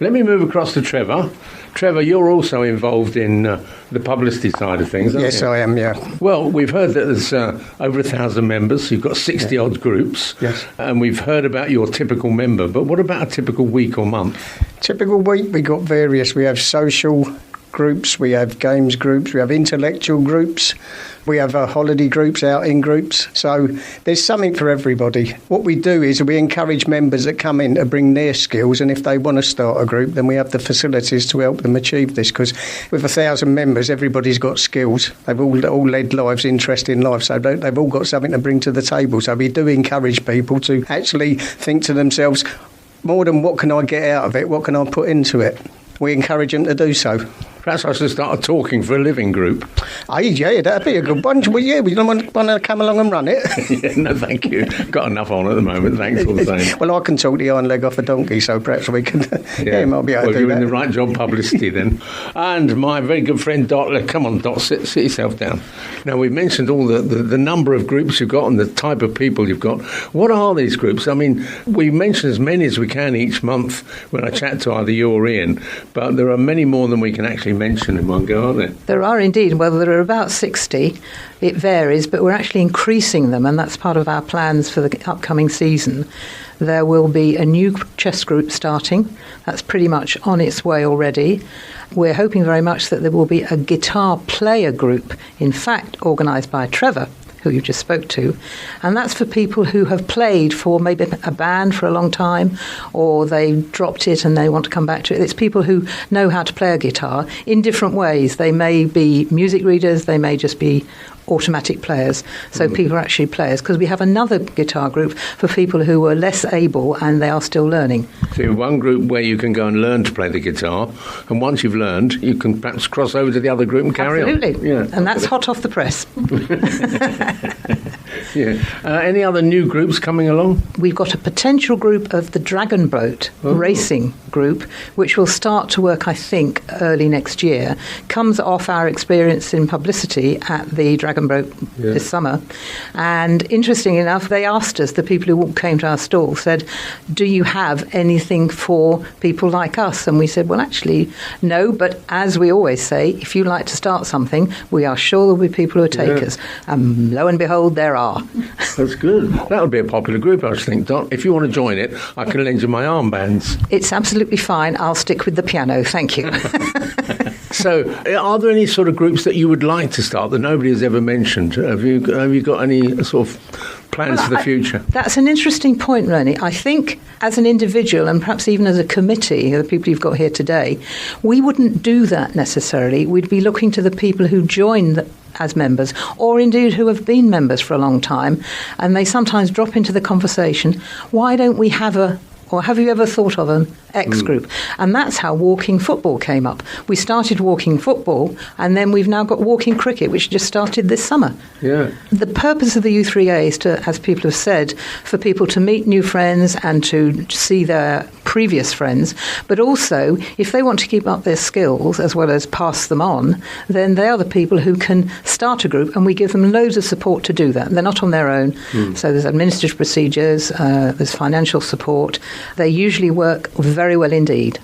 Let me move across to Trevor. Trevor, you're also involved in the publicity side of things, aren't you? Yes, I am, yeah. Well, we've heard that there's over 1,000 members. You've got 60-odd groups. Yes. And we've heard about your typical member. But what about a typical week or month? Typical week, we got various. We have social groups, we have games groups, we have intellectual groups, we have holiday groups, outing groups. So there's something for everybody. What we do is we encourage members that come in to bring their skills, and if they want to start a group, then we have the facilities to help them achieve this, because with 1,000 members, everybody's got skills. They've all led lives, interesting lives, so they've all got something to bring to the table. So we do encourage people to actually think to themselves, more than what can I get out of it, what can I put into it? We encourage them to do so. Perhaps I should start a talking for a living group. Yeah, that'd be a good one. Well, yeah, we don't want to come along and run it. Yeah, no, thank you. Got enough on at the moment, thanks all the same. Well, I can talk the iron leg off a donkey, so perhaps we can... yeah, might be able to do you're that. in the right job publicity then. And my very good friend Dot, come on Dot, sit yourself down. Now, we've mentioned all the number of groups you've got and the type of people you've got. What are these groups? I mean, we mention as many as we can each month when I chat to either you or Ian, but there are many more than we can actually mention in one go, aren't there? There are indeed. Well, there are about 60. It varies, but we're actually increasing them, and that's part of our plans for the upcoming season. There will be a new chess group starting. That's pretty much on its way already. We're hoping very much that there will be a guitar player group, in fact, organised by Trevor, who you just spoke to, and that's for people who have played for maybe a band for a long time, or they dropped it and they want to come back to it. It's people who know how to play a guitar in different ways. They may be music readers, they may just be automatic players, so people are actually players, because we have another guitar group for people who are less able and they are still learning. So you have one group where you can go and learn to play the guitar, and once you've learned, you can perhaps cross over to the other group and carry on. Absolutely, yeah, and that's hot off the press. Yeah. Any other new groups coming along? We've got a potential group of the Dragon Boat racing group, which will start to work, I think, early next year. Comes off our experience in publicity at the Dragon Boat this summer. And interesting enough, they asked us, the people who came to our stall said, do you have anything for people like us? And we said, well, actually, no, but as we always say, if you like to start something, we are sure there'll be people who will take us. And lo and behold, there are. That's good. That would be a popular group, I think, Dot. If you want to join it, I can lend you my armbands. It's absolutely fine. I'll stick with the piano. Thank you. So, are there any sort of groups that you would like to start that nobody has ever mentioned? Have you got any sort of plans for the future? That's an interesting point, Ernie. I think as an individual, and perhaps even as a committee, the people you've got here today, we wouldn't do that necessarily. We'd be looking to the people who join as members, or indeed who have been members for a long time, and they sometimes drop into the conversation, why don't we have or have you ever thought of an X group? And that's how walking football came up. We started walking football, and then we've now got walking cricket, which just started this summer. Yeah. The purpose of the U3A is to, as people have said, for people to meet new friends and to see their previous friends, but also, if they want to keep up their skills as well as pass them on, then they are the people who can start a group, and we give them loads of support to do that. They're not on their own. So there's administrative procedures, there's financial support. They usually work very well indeed.